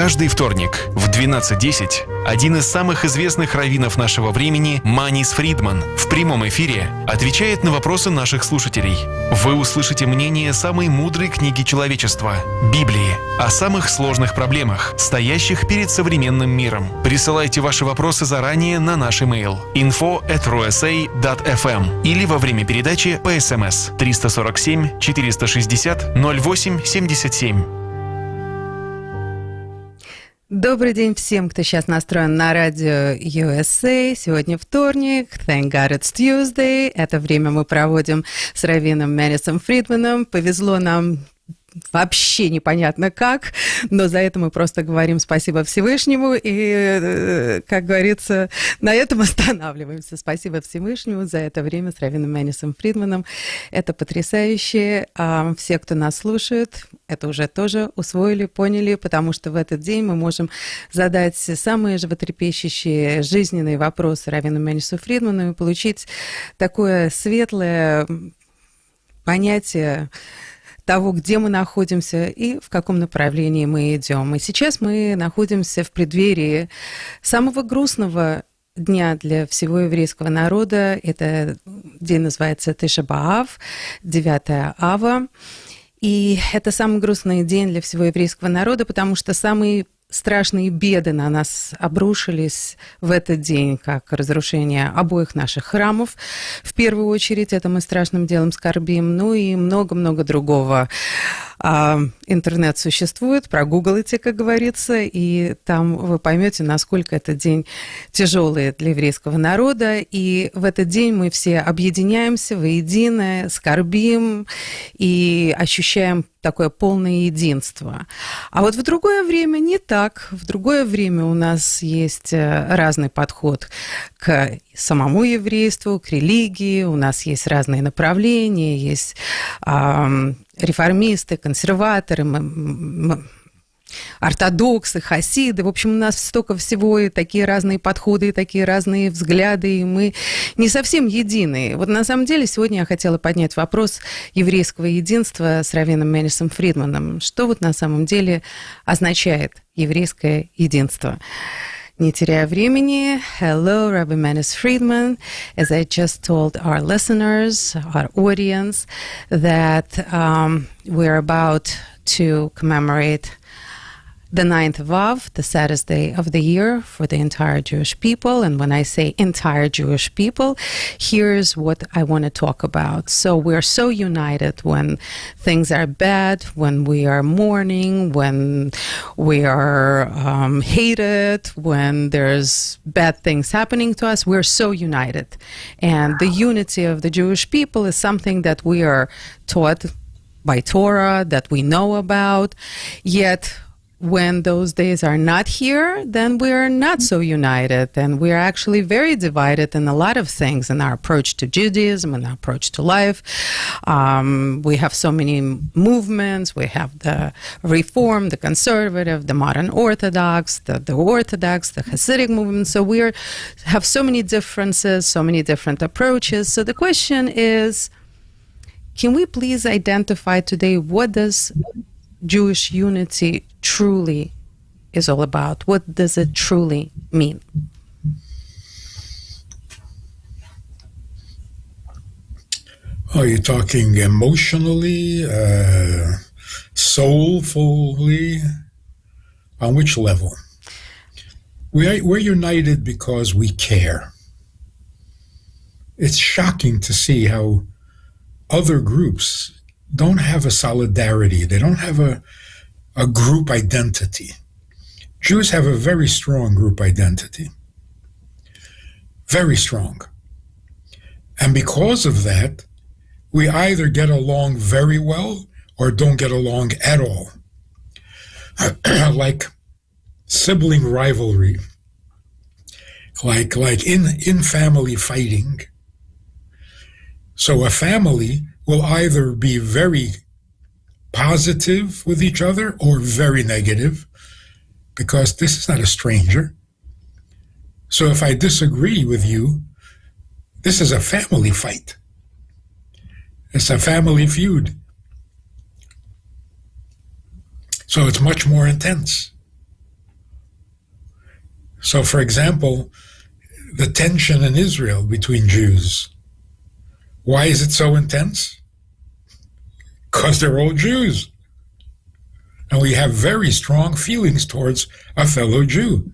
Каждый вторник в 12:10 один из самых известных раввинов нашего времени, Маниса Фридман, в прямом эфире отвечает на вопросы наших слушателей. Вы услышите мнение самой мудрой книги человечества – Библии, о самых сложных проблемах, стоящих перед современным миром. Присылайте ваши вопросы заранее на наш имейл info@rusa.fm или во время передачи по СМС 347 460 08 77. Добрый день всем, кто сейчас настроен на радио USA. Сегодня вторник, thank God it's Tuesday. Это время мы проводим с раввином Манисом Фридманом. Повезло нам вообще непонятно как, но за это мы просто говорим спасибо Всевышнему и, как говорится, на этом останавливаемся. Спасибо Всевышнему за это время с раввином Манисом Фридманом. Это потрясающе. Все, кто нас слушает, это уже тоже усвоили, поняли, потому что в этот день мы можем задать самые животрепещущие жизненные вопросы раввину Манису Фридману и получить такое светлое понятие того, где мы находимся и в каком направлении мы идем. И сейчас мы находимся в преддверии самого грустного дня для всего еврейского народа. Это день называется Тиша б'Ав, 9 ава. И это самый грустный день для всего еврейского народа, потому что самые страшные беды на нас обрушились в этот день, как разрушение обоих наших храмов. В первую очередь, это мы страшным делом скорбим, ну и много-много другого. Интернет существует, прогуглите, как говорится, и там вы поймете, насколько этот день тяжелый для еврейского народа. И в этот день мы все объединяемся воедино, скорбим и ощущаем такое полное единство. А вот в другое время не так. В другое время у нас есть разный подход к самому еврейству, к религии. У нас есть разные направления, есть реформисты, консерваторы, ортодоксы, хасиды. В общем, у нас столько всего, и такие разные подходы, и такие разные взгляды, и мы не совсем едины. Вот на самом деле сегодня я хотела поднять вопрос еврейского единства с раввином Манисом Фридманом. Что вот на самом деле означает еврейское единство? Не теряя времени, hello, Rabbi Manis Fridman. As I just told our listeners, our audience, that we're about to commemorate the 9th of Av, the saddest day of the year for the entire Jewish people. And when I say entire Jewish people, here's what I want to talk about. So we're so united when things are bad, when we are mourning, when we are hated, when there's bad things happening to us. We're so united. And the unity of the Jewish people is something that we are taught by Torah, that we know about, yet when those days are not here, then we're not so united, and we're actually very divided in a lot of things in our approach to Judaism and our approach to life. We have so many movements. We have the Reform, the Conservative, the Modern Orthodox, the Orthodox, the Hasidic movement. So we have so many differences, so many different approaches. So the question is, can we please identify today what does Jewish unity truly is all about? What does it truly mean? Are you talking emotionally, soulfully? On which level? We're united because we care. It's shocking to see how other groups don't have a solidarity. They don't have a group identity. Jews have a very strong group identity. Very strong. And because of that, we either get along very well or don't get along at all. Like sibling rivalry. Like in family fighting. So a family will either be very positive with each other or very negative, because this is not a stranger. So if I disagree with you, this is a family fight. It's a family feud. So it's much more intense. So, for example, the tension in Israel between Jews. Why is it so intense? Because they're all Jews. And we have very strong feelings towards a fellow Jew.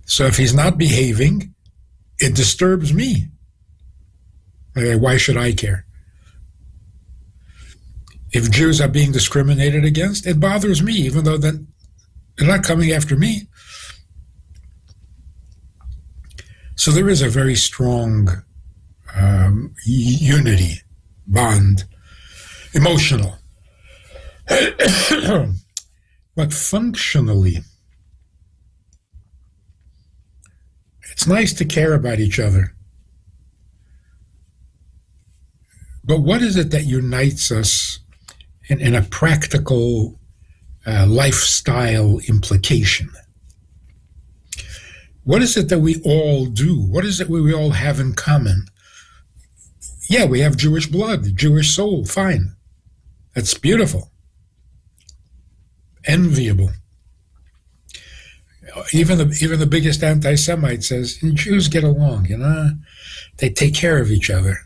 So if he's not behaving, it disturbs me. Why should I care? If Jews are being discriminated against, it bothers me, even though they're not coming after me. So there is a very strong unity, bond, emotional. But functionally, it's nice to care about each other. But what is it that unites us in a practical lifestyle implication? What is it that we all do? What is it we all have in common? Yeah, we have Jewish blood, Jewish soul, fine. That's beautiful. Enviable. Even the biggest anti-Semite says, Jews get along, they take care of each other.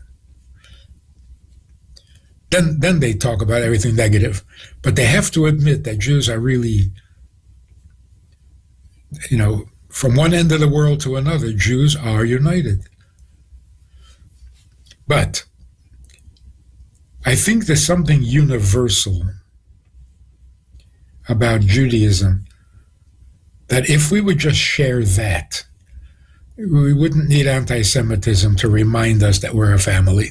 Then they talk about everything negative. But they have to admit that Jews are really, from one end of the world to another, Jews are united. But I think there's something universal about Judaism that if we would just share that, we wouldn't need anti-Semitism to remind us that we're a family.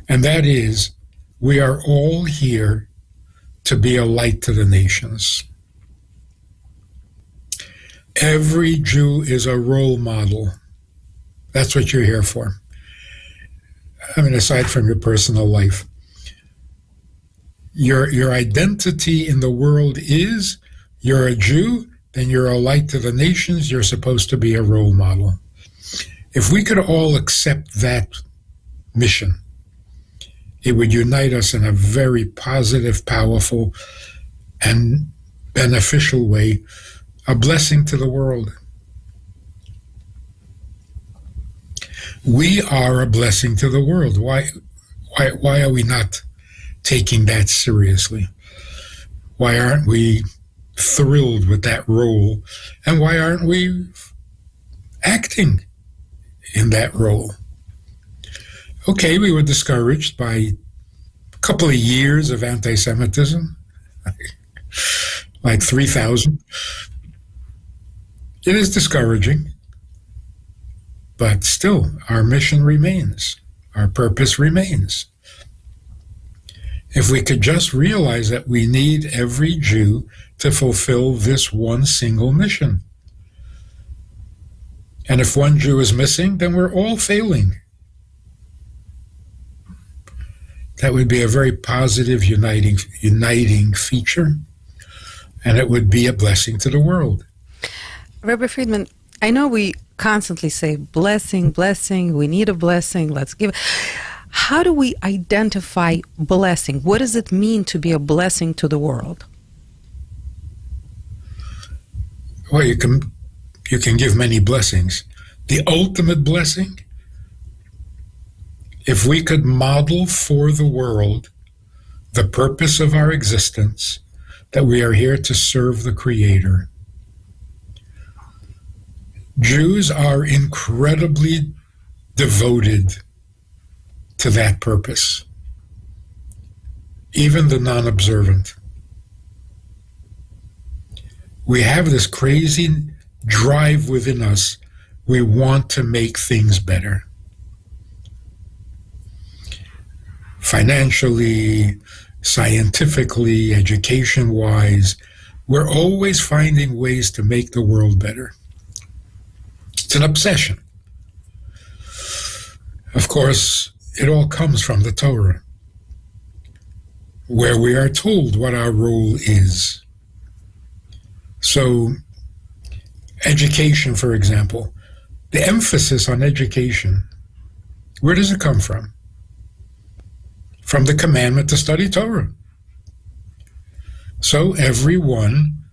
And that is, we are all here to be a light to the nations. Every Jew is a role model. That's what you're here for. I mean, aside from your personal life. Your identity in the world is, you're a Jew, then you're a light to the nations, you're supposed to be a role model. If we could all accept that mission, it would unite us in a very positive, powerful, and beneficial way, a blessing to the world. We are a blessing to the world. Why are we not taking that seriously? Why aren't we thrilled with that role? And why aren't we acting in that role? Okay, we were discouraged by a couple of years of anti-Semitism, like 3,000. It is discouraging, but still, our mission remains. Our purpose remains. If we could just realize that we need every Jew to fulfill this one single mission. And if one Jew is missing, then we're all failing. That would be a very positive, uniting feature, and it would be a blessing to the world. Rabbi Fridman, I know we constantly say blessing, blessing, we need a blessing, let's give. How do we identify blessing? What does it mean to be a blessing to the world? Well, you can give many blessings. The ultimate blessing, if we could model for the world the purpose of our existence, that we are here to serve the Creator. Jews are incredibly devoted to that purpose, even the non-observant. We have this crazy drive within us. We want to make things better. Financially, scientifically, education-wise, we're always finding ways to make the world better. It's an obsession. Of course, it all comes from the Torah, where we are told what our role is. So, education, for example, the emphasis on education, where does it come from? From the commandment to study Torah. So everyone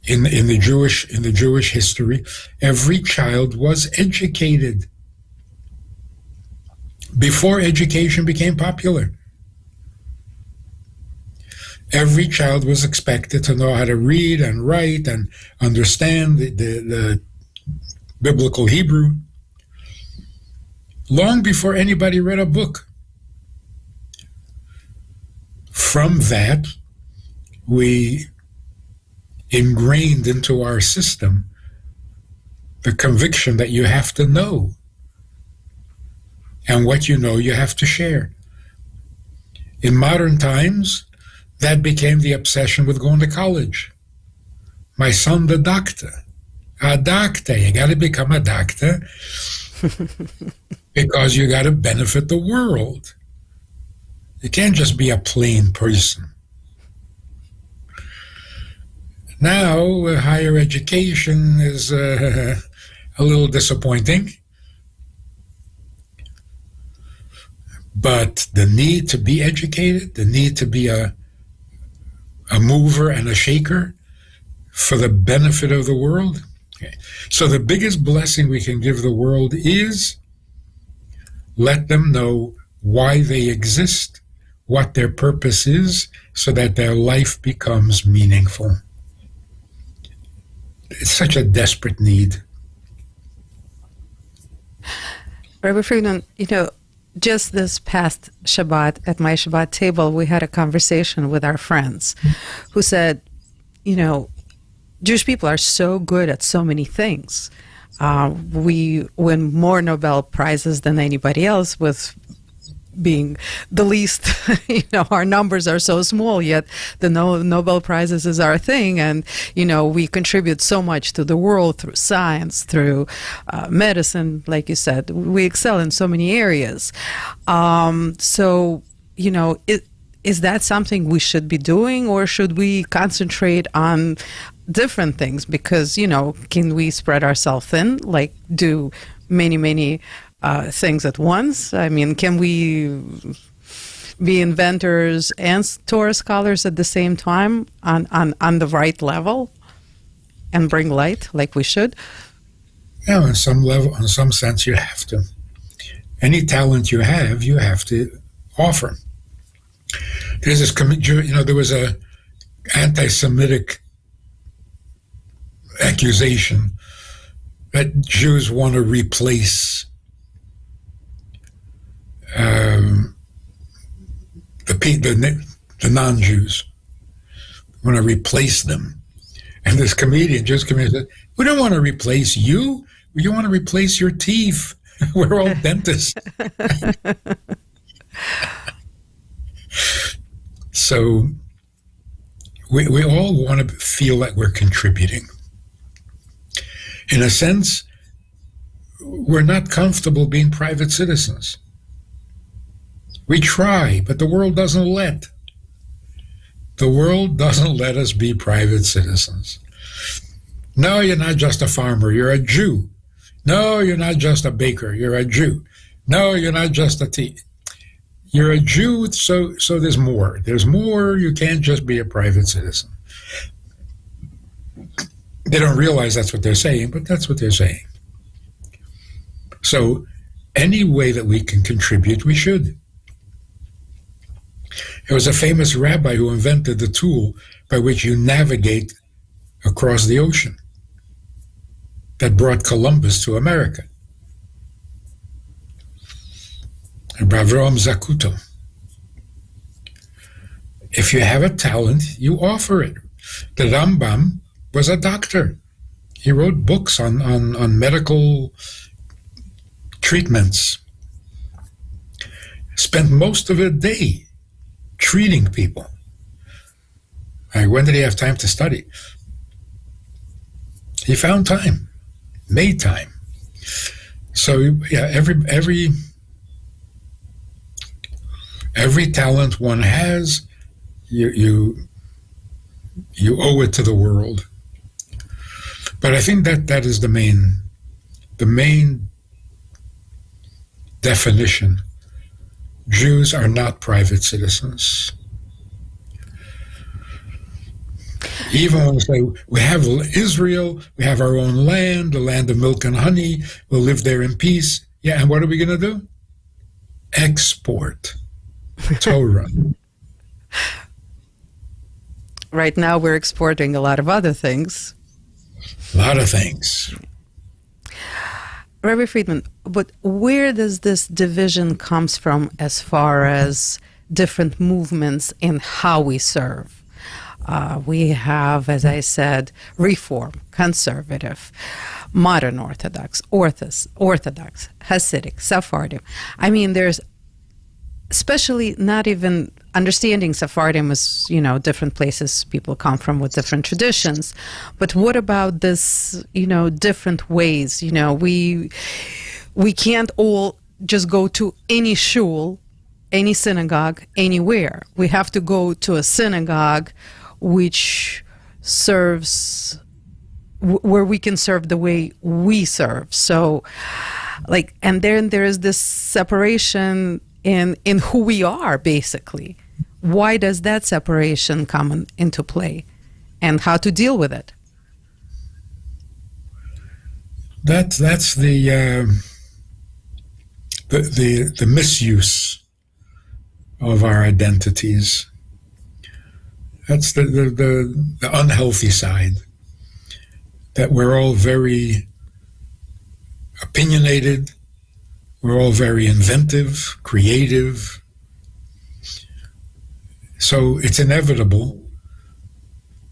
in the Jewish history, every child was educated before education became popular. Every child was expected to know how to read and write and understand the biblical Hebrew long before anybody read a book. From that, we ingrained into our system the conviction that you have to know, and what you know you have to share. In modern times, that became the obsession with going to college. My son, the doctor. A doctor. You got to become a doctor because you got to benefit the world. You can't just be a plain person. Now, higher education is a little disappointing. But the need to be educated, the need to be a mover and a shaker for the benefit of the world. Okay. So the biggest blessing we can give the world is let them know why they exist, what their purpose is, so that their life becomes meaningful. It's such a desperate need. Rabbi Friedman, just this past Shabbat, at my Shabbat table, we had a conversation with our friends who said, Jewish people are so good at so many things. We win more Nobel Prizes than anybody else, with being the least, our numbers are so small, yet the Nobel Prizes is our thing. And, we contribute so much to the world through science, through medicine, like you said. We excel in so many areas. Is that something we should be doing, or should we concentrate on different things? Because, can we spread ourselves thin, like do many things at once? I mean, can we be inventors and Torah scholars at the same time on the right level and bring light like we should? Yeah, on some level, in some sense, you have to. Any talent you have to offer. There's this, there was a anti-Semitic accusation that Jews want to replace the non-Jews, want to replace them. And this Jewish comedian said, we don't want to replace you. We want to replace your teeth. We're all dentists. So we all want to feel like we're contributing. In a sense, we're not comfortable being private citizens. We try, but the world doesn't let. The world doesn't let us be private citizens. No, you're not just a farmer, you're a Jew. No, you're not just a baker, you're a Jew. No, you're not just a you're a Jew, so there's more. There's more, you can't just be a private citizen. They don't realize that's what they're saying, but that's what they're saying. So any way that we can contribute, we should. There was a famous rabbi who invented the tool by which you navigate across the ocean that brought Columbus to America. Avram Zakuto. If you have a talent, you offer it. The Rambam was a doctor. He wrote books on medical treatments. Spent most of the day treating people. When did he have time to study? He found time, made time. So yeah, every talent one has, you owe it to the world. But I think that is the main definition. Jews are not private citizens. Even when we say we have Israel, we have our own land, the land of milk and honey, we'll live there in peace. Yeah, and what are we going to do? Export Torah. Right now we're exporting a lot of other things. A lot of things. Rabbi Friedman, but where does this division comes from as far as different movements in how we serve? We have, as I said, Reform, Conservative, Modern Orthodox, Orthodox, Hasidic, Sephardim. I mean, there's especially not even understanding Sephardim is, different places people come from with different traditions. But what about this, different ways? We can't all just go to any shul, any synagogue, anywhere. We have to go to a synagogue which serves, where we can serve the way we serve. So, and then there is this separation in who we are, basically. Why does that separation come into play, and how to deal with it? That's the misuse of our identities. That's the unhealthy side. That we're all very opinionated. We're all very inventive, creative. So it's inevitable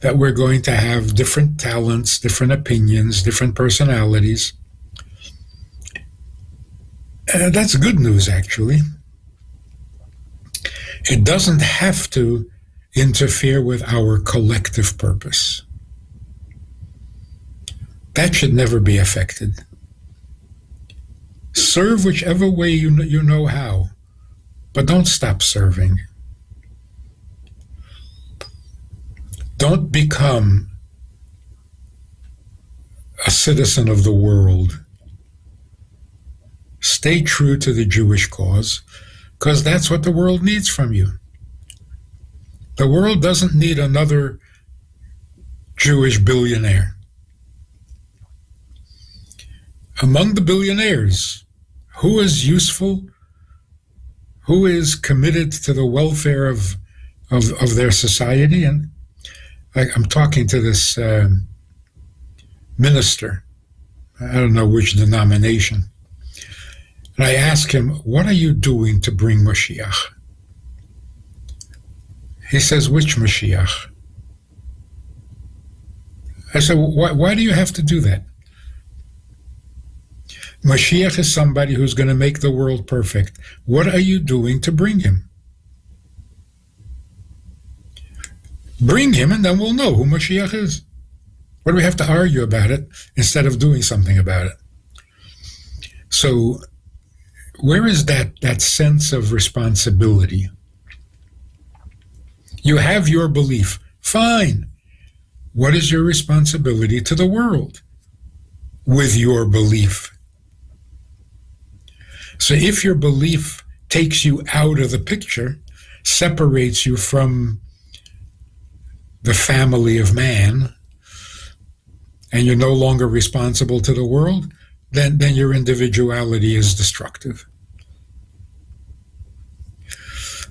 that we're going to have different talents, different opinions, different personalities. And that's good news, actually. It doesn't have to interfere with our collective purpose. That should never be affected. Serve whichever way you know how, but don't stop serving. Don't become a citizen of the world. Stay true to the Jewish cause, because that's what the world needs from you. The world doesn't need another Jewish billionaire. Among the billionaires, who is useful, who is committed to the welfare of their society? And I'm talking to this minister, I don't know which denomination, and I ask him, what are you doing to bring Mashiach? He says, which Mashiach? I said, why do you have to do that? Mashiach is somebody who's going to make the world perfect. What are you doing to bring him? Bring him, and then we'll know who Mashiach is. What do we have to argue about it instead of doing something about it? So, where is that sense of responsibility? You have your belief. Fine. What is your responsibility to the world with your belief? So if your belief takes you out of the picture, separates you from the family of man, and you're no longer responsible to the world, then your individuality is destructive.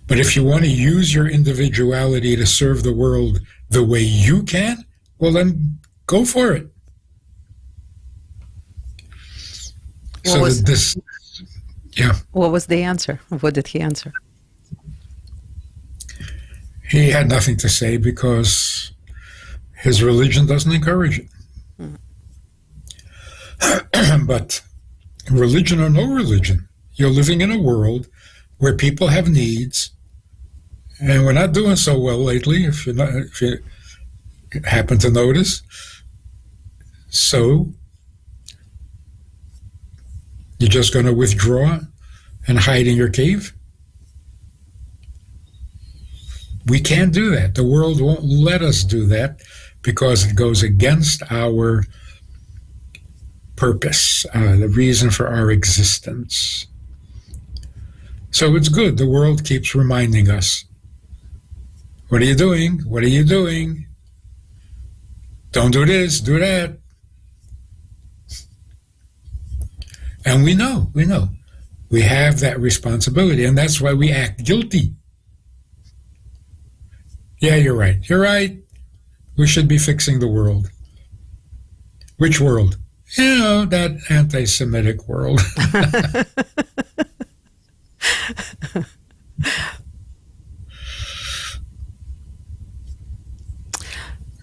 But if you want to use your individuality to serve the world the way you can, well, then go for it. What was the answer? What did he answer? He had nothing to say because his religion doesn't encourage it. But religion or no religion, you're living in a world where people have needs, and we're not doing so well lately, if you happen to notice. So you're just going to withdraw and hide in your cave? We can't do that. The world won't let us do that because it goes against our purpose, the reason for our existence. So it's good. The world keeps reminding us, what are you doing? What are you doing? Don't do this, do that. And we know. We have that responsibility, and that's why we act guilty. Yeah, you're right. We should be fixing the world. Which world? That anti-Semitic world.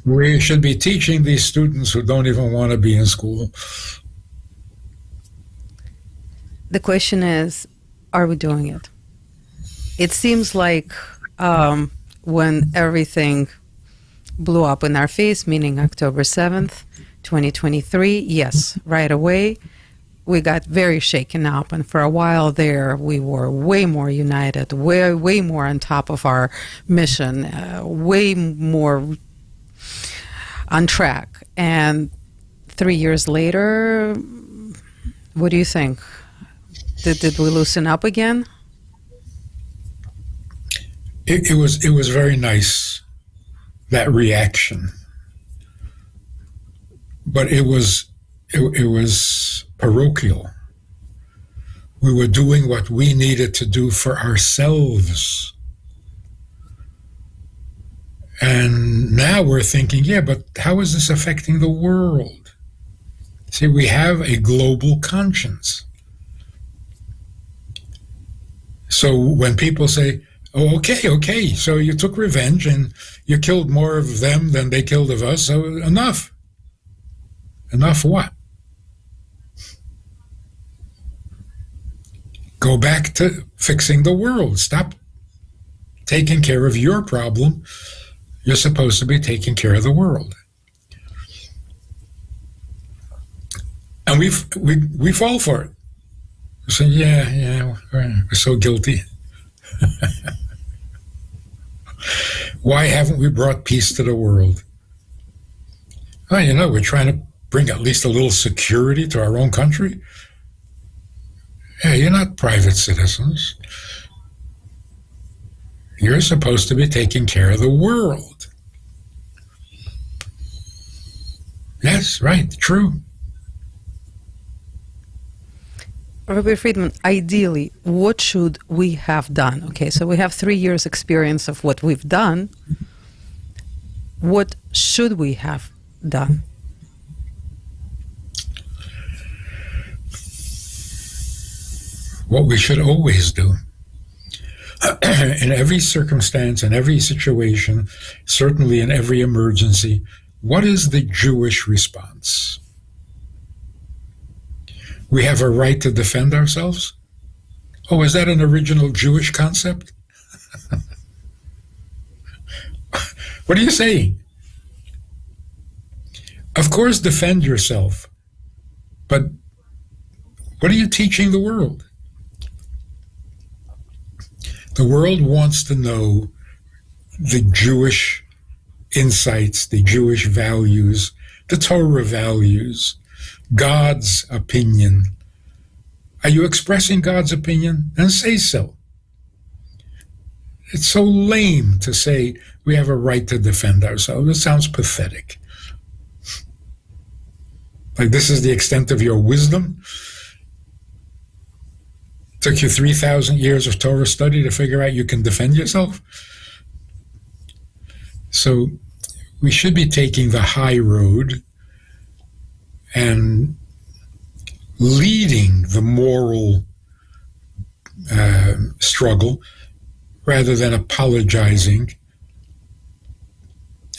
We should be teaching these students who don't even want to be in school. The question is, are we doing it? It seems like when everything blew up in our face, meaning October 7th, 2023, yes, right away, we got very shaken up. And for a while there, we were way more united, way more on top of our mission, way more on track. And 3 years later, what do you think? Did we loosen up again? It was very nice, that reaction, but it was parochial. We were doing what we needed to do for ourselves, and now we're thinking, yeah, but how is this affecting the world? See, we have a global conscience. So when people say, oh, okay, so you took revenge and you killed more of them than they killed of us, so enough. Enough what? Go back to fixing the world. Stop taking care of your problem. You're supposed to be taking care of the world. And we fall for it. We say, yeah, we're so guilty. Why haven't we brought peace to the world? Well, we're trying to bring at least a little security to our own country. Yeah, you're not private citizens. You're supposed to be taking care of the world. Yes, right, true. Rabbi Fridman, ideally, what should we have done? Okay, so we have 3 years experience of what we've done. What should we have done? What we should always do. In every circumstance, in every situation, certainly in every emergency, what is the Jewish response? We have a right to defend ourselves? Oh, is that an original Jewish concept? What are you saying? Of course, defend yourself. But what are you teaching the world? The world wants to know the Jewish insights, the Jewish values, the Torah values, God's opinion. Are you expressing God's opinion? Then say so. It's so lame to say we have a right to defend ourselves. It sounds pathetic. Like this is the extent of your wisdom? Took you 3,000 years of Torah study to figure out you can defend yourself? So we should be taking the high road and leading the moral struggle rather than apologizing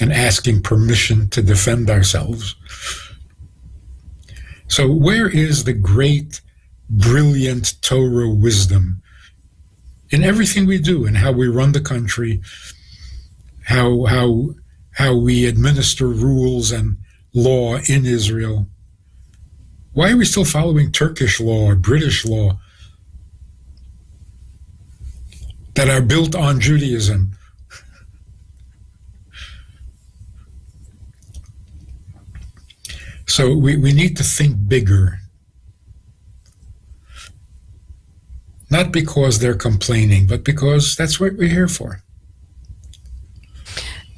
and asking permission to defend ourselves. So where is the great, brilliant Torah wisdom in everything we do, in how we run the country, how we administer rules and law in Israel? Why are we still following Turkish law or British law that are built on Judaism? So we need to think bigger. Not because they're complaining, but because that's what we're here for.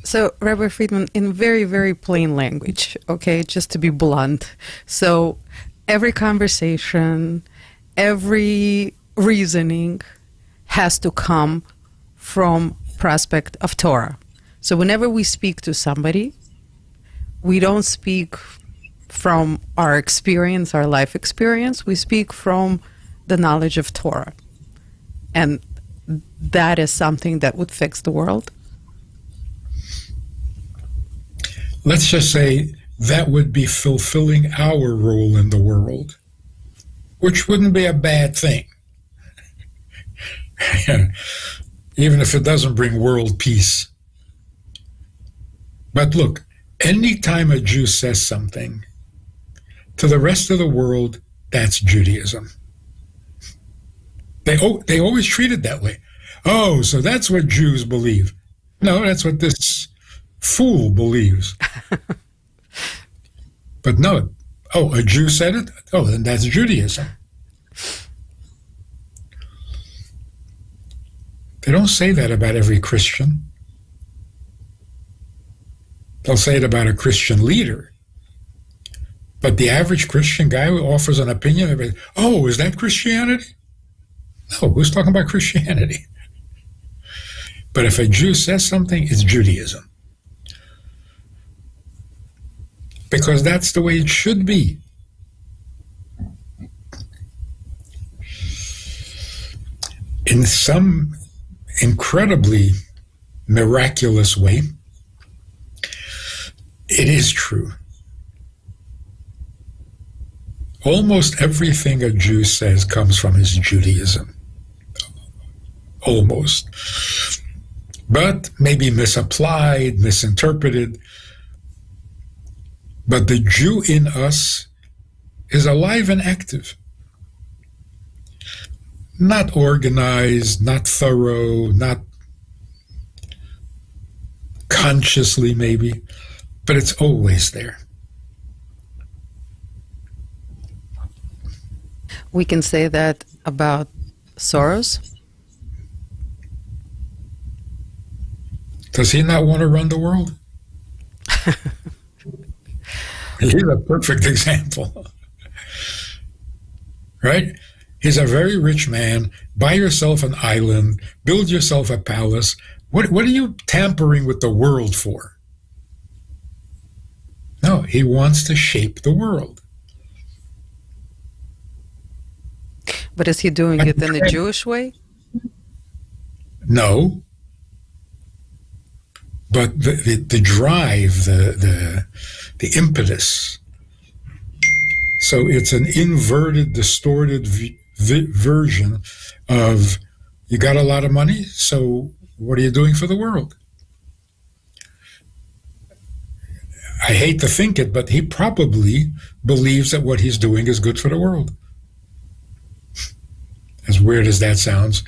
So, Rabbi Friedman, in very, very plain language, okay, just to be blunt. So, every conversation, every reasoning has to come from prospect of Torah. So, whenever we speak to somebody, we don't speak from our experience, our life experience. We speak from the knowledge of Torah. And that is something that would fix the world. Let's just say that would be fulfilling our role in the world, which wouldn't be a bad thing. Even if it doesn't bring world peace. But look, any time a Jew says something to the rest of the world, that's Judaism. They always treat it that way. Oh, so that's what Jews believe. No, that's what this fool believes. But no, oh, a Jew said it? Oh, then that's Judaism. They don't say that about every Christian. They'll say it about a Christian leader. But the average Christian guy who offers an opinion, oh, is that Christianity? No, who's talking about Christianity? But if a Jew says something, it's Judaism. Because that's the way it should be. In some incredibly miraculous way, it is true. Almost everything a Jew says comes from his Judaism. Almost. But maybe misapplied, misinterpreted. But the Jew in us is alive and active. Not organized, not thorough, not consciously maybe, but it's always there. We can say that about Soros. Does he not want to run the world? He's a perfect example. Right? He's a very rich man. Buy yourself an island. Build yourself a palace. What are you tampering with the world for? No, he wants to shape the world. But is he doing it in a Jewish way? No. But the drive, the impetus. So it's an inverted, distorted version of, you got a lot of money, so what are you doing for the world? I hate to think it, but he probably believes that what he's doing is good for the world. As weird as that sounds.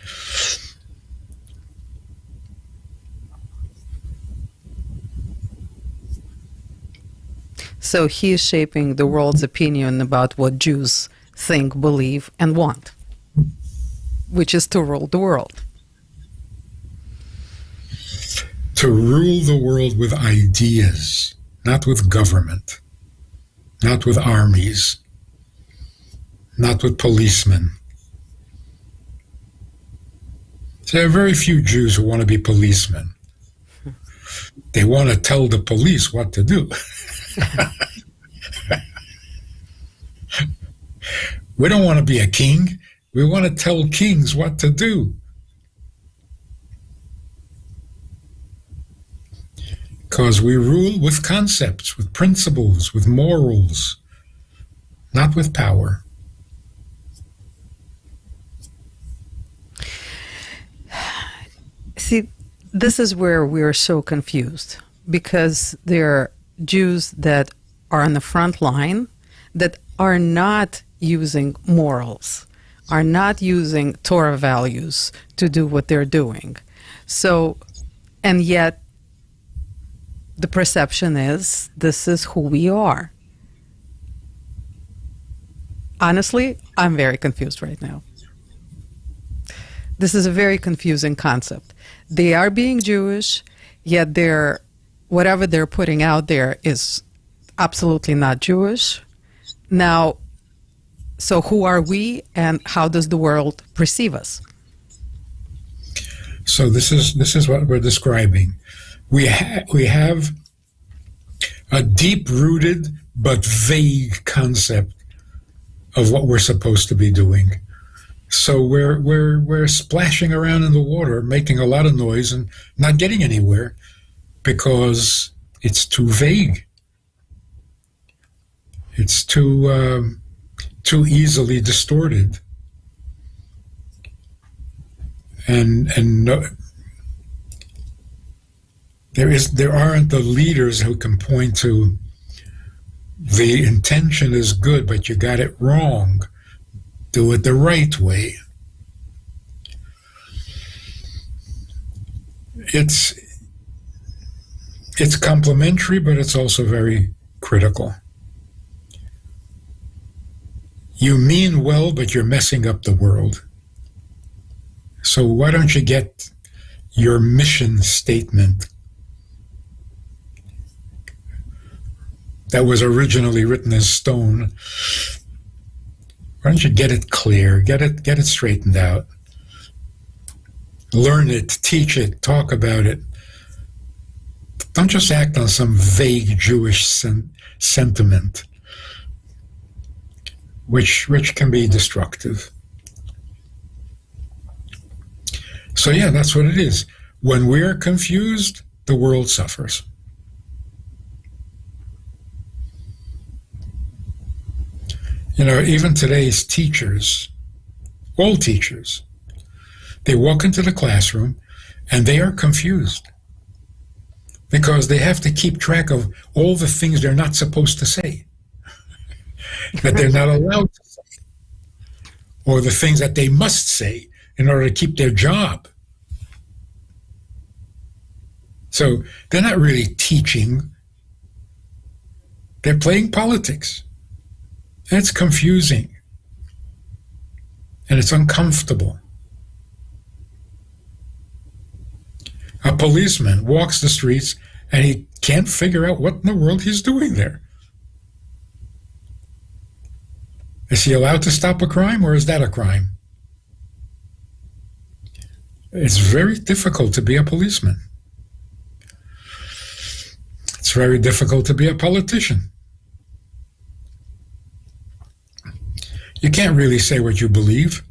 So he is shaping the world's opinion about what Jews think, believe, and want, which is to rule the world. To rule the world with ideas, not with government, not with armies, not with policemen. There are very few Jews who want to be policemen. They want to tell the police what to do. We don't want to be a king. We want to tell kings what to do. Because we rule with concepts, with principles, with morals, not with power. See, this is where we're so confused, because there are Jews that are on the front line that are not using morals, are not using Torah values to do what they're doing. So, and yet the perception is this is who we are. Honestly, I'm very confused right now. This is a very confusing concept. They are being Jewish, yet they're whatever they're putting out there is absolutely not Jewish. Now, so who are we, and how does the world perceive us? So this is what we're describing. We have a deep-rooted but vague concept of what we're supposed to be doing. So we're splashing around in the water, making a lot of noise and not getting anywhere because it's too vague. It's too easily distorted. And no, there aren't the leaders who can point to the intention is good, but you got it wrong. Do it the right way. It's complimentary, but it's also very critical. You mean well, but you're messing up the world. So why don't you get your mission statement that was originally written as stone? Why don't you get it clear, get it straightened out, learn it, teach it, talk about it. Don't just act on some vague Jewish sentiment, which can be destructive. So yeah, that's what it is. When we're confused, the world suffers. You know, even today's teachers, all teachers, they walk into the classroom and they are confused because they have to keep track of all the things they're not supposed to say, that they're not allowed to say, or the things that they must say in order to keep their job. So they're not really teaching, they're playing politics. It's confusing, and it's uncomfortable. A policeman walks the streets, and he can't figure out what in the world he's doing there. Is he allowed to stop a crime, or is that a crime? It's very difficult to be a policeman. It's very difficult to be a politician. You can't really say what you believe.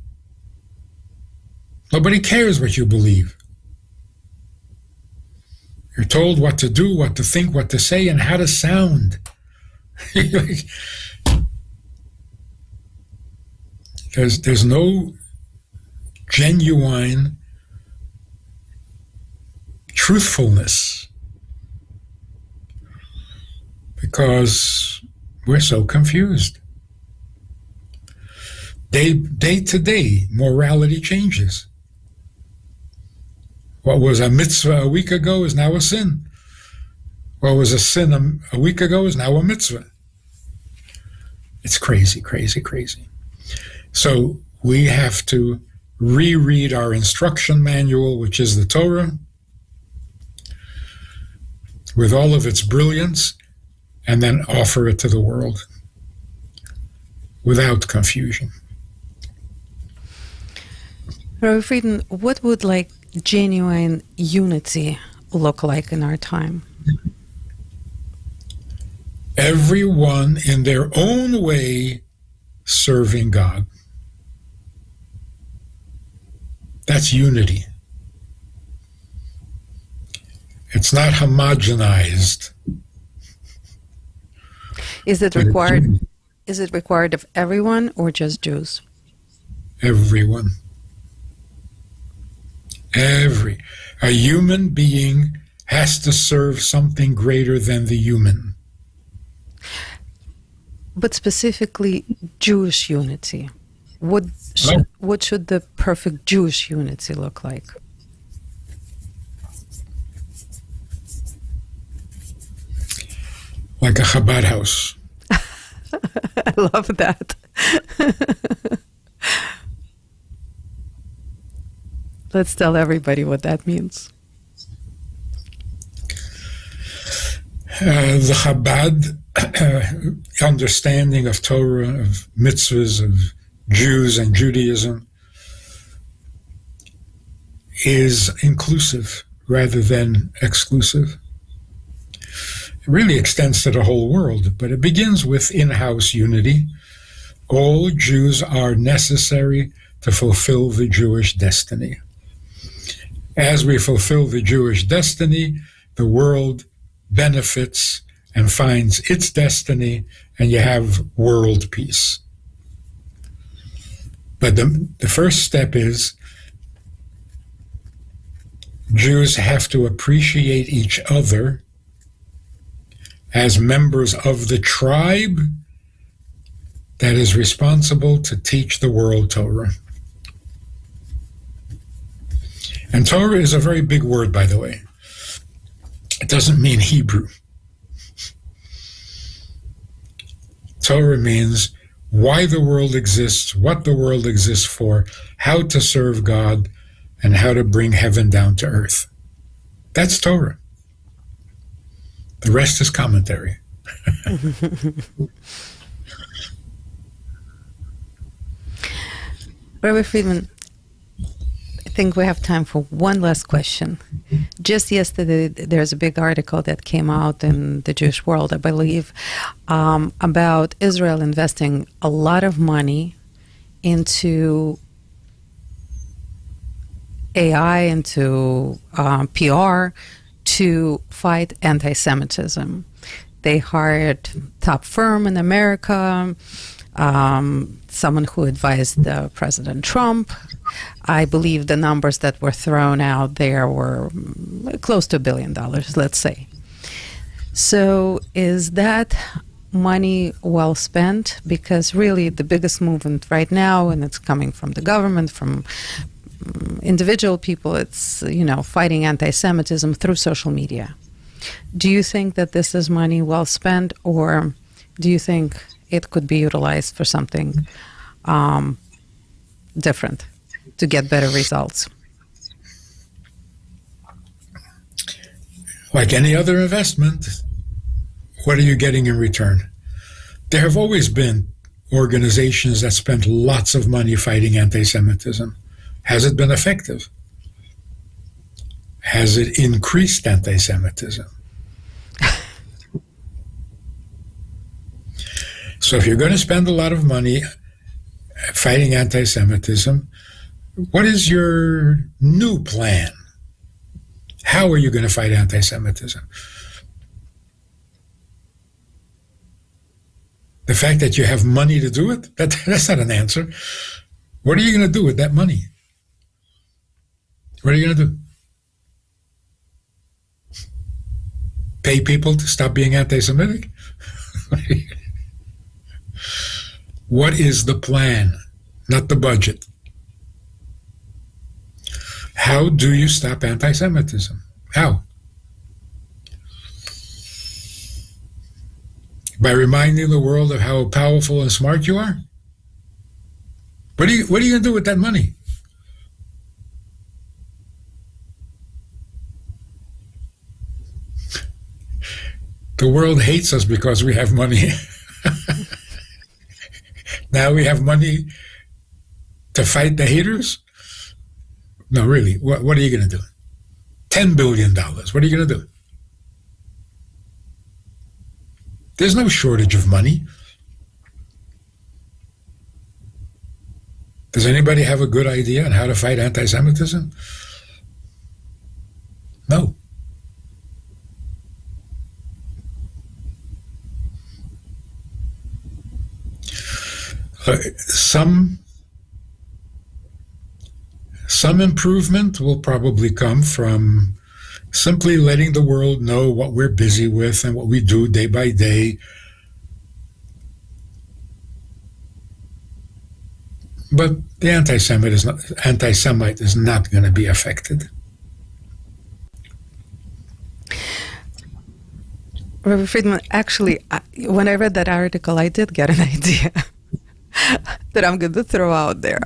Nobody cares what you believe. You're told what to do, what to think, what to say, and how to sound. There's no genuine truthfulness because we're so confused. Day to day, morality changes. What was a mitzvah a week ago is now a sin. What was a sin a week ago is now a mitzvah. It's crazy, crazy, crazy. So we have to reread our instruction manual, which is the Torah, with all of its brilliance, and then offer it to the world without confusion. Rabbi Friedman, what would genuine unity look like in our time? Everyone in their own way serving God. That's unity. It's not homogenized. Is it required? Is it required of everyone or just Jews? Everyone. A human being has to serve something greater than the human. But specifically Jewish unity. What should the perfect Jewish unity look like? Like a Chabad house. I love that. Let's tell everybody what that means. The Chabad understanding of Torah, of mitzvahs, of Jews and Judaism is inclusive rather than exclusive. It really extends to the whole world, but it begins with in-house unity. All Jews are necessary to fulfill the Jewish destiny. As we fulfill the Jewish destiny, the world benefits and finds its destiny, and you have world peace. But the first step is Jews have to appreciate each other as members of the tribe that is responsible to teach the world Torah. And Torah is a very big word, by the way. It doesn't mean Hebrew. Torah means why the world exists, what the world exists for, how to serve God, and how to bring heaven down to earth. That's Torah. The rest is commentary. Rabbi Fridman, I think we have time for one last question. Just yesterday, there's a big article that came out in the Jewish World, I believe, about Israel investing a lot of money into AI, into PR, to fight anti-Semitism. They hired top firm in America, someone who advised President Trump. I believe the numbers that were thrown out there were close to $1 billion, let's say. So is that money well spent? Because really the biggest movement right now, and it's coming from the government, from individual people, it's, fighting anti-Semitism through social media. Do you think that this is money well spent, or do you think it could be utilized for something different to get better results? Like any other investment, what are you getting in return? There have always been organizations that spent lots of money fighting anti-Semitism. Has it been effective? Has it increased anti-Semitism? So if you're going to spend a lot of money fighting anti-Semitism, what is your new plan? How are you going to fight anti-Semitism? The fact that you have money to do it, that's not an answer. What are you going to do with that money? What are you going to do? Pay people to stop being anti-Semitic? What is the plan? Not the budget. How do you stop anti-Semitism? How? By reminding the world of how powerful and smart you are? What are you going to do with that money? The world hates us because we have money. Now we have money to fight the haters? No, really, what are you going to do? $10 billion, what are you going to do? There's no shortage of money. Does anybody have a good idea on how to fight anti-Semitism? No. Some improvement will probably come from simply letting the world know what we're busy with and what we do day by day. But the anti-Semite is not going to be affected. Rabbi Fridman, actually, when I read that article, I did get an idea that I'm going to throw out there.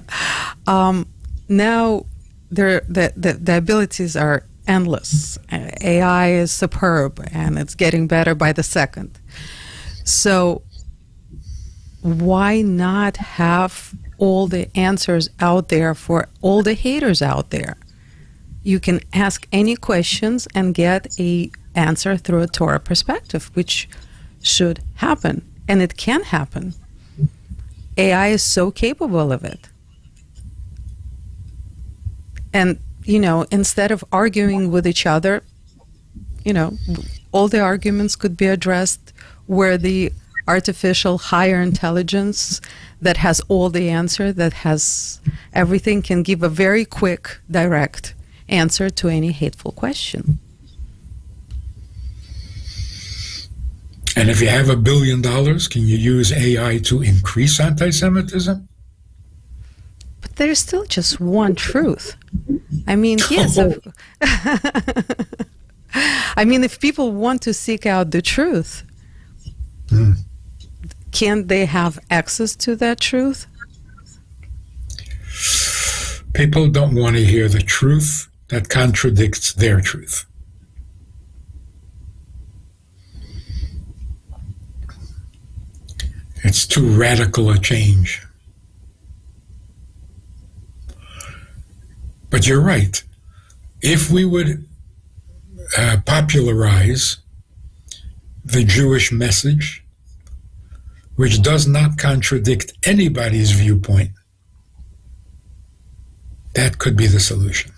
Now, the abilities are endless. AI is superb, and it's getting better by the second. So why not have all the answers out there for all the haters out there? You can ask any questions and get an answer through a Torah perspective, which should happen, and it can happen. AI is so capable of it. And, instead of arguing with each other, all the arguments could be addressed where the artificial higher intelligence that has all the answer, that has everything, can give a very quick, direct answer to any hateful question. And if you have $1 billion, can you use AI to increase anti-Semitism? But there's still just one truth. I mean, yes. If people want to seek out the truth, can't they have access to that truth? People don't want to hear the truth that contradicts their truth. It's too radical a change. But you're right. If we would popularize the Jewish message, which does not contradict anybody's viewpoint, that could be the solution.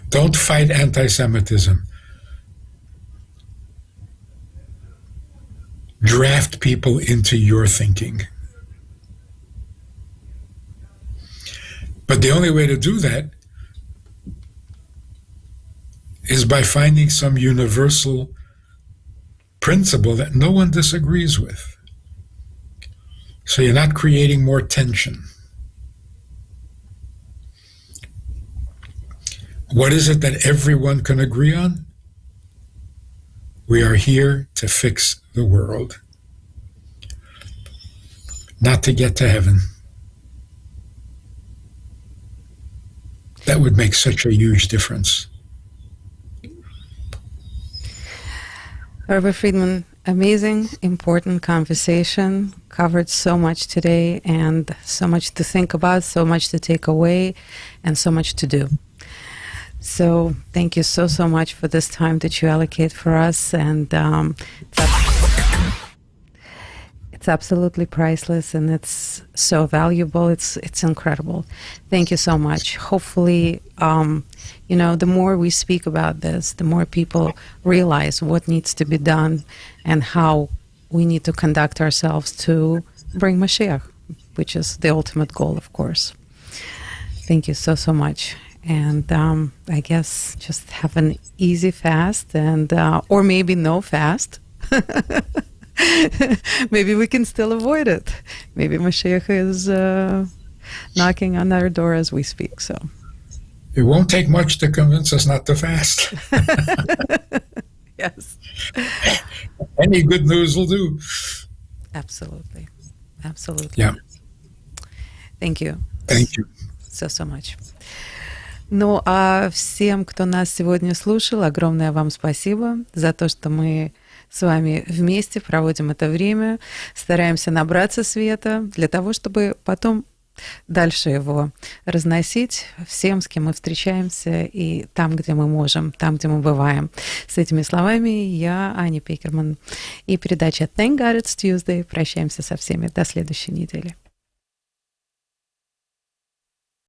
Don't fight anti-Semitism. Draft people into your thinking. But the only way to do that is by finding some universal principle that no one disagrees with. So you're not creating more tension. What is it that everyone can agree on? We are here to fix the world, not to get to heaven. That would make such a huge difference. Rabbi Fridman, amazing, important conversation. Covered so much today, and so much to think about, so much to take away, and so much to do. So thank you so much for this time that you allocate for us, and it's absolutely priceless, and it's so valuable. It's incredible. Thank you so much. Hopefully, the more we speak about this, the more people realize what needs to be done and how we need to conduct ourselves to bring Mashiach, which is the ultimate goal, of course. Thank you so much. And I guess just have an easy fast, and or maybe no fast. Maybe we can still avoid it. Maybe Mashiach is knocking on our door as we speak. So it won't take much to convince us not to fast. Yes. Any good news will do. Absolutely. Yeah. Thank you. Thank you. So much. Ну, а всем, кто нас сегодня слушал, огромное вам спасибо за то, что мы с вами вместе проводим это время, стараемся набраться света для того, чтобы потом дальше его разносить всем, с кем мы встречаемся, и там, где мы можем, там, где мы бываем. С этими словами я, Аня Пекерман, и передача Thank God It's Tuesday. Прощаемся со всеми. До следующей недели.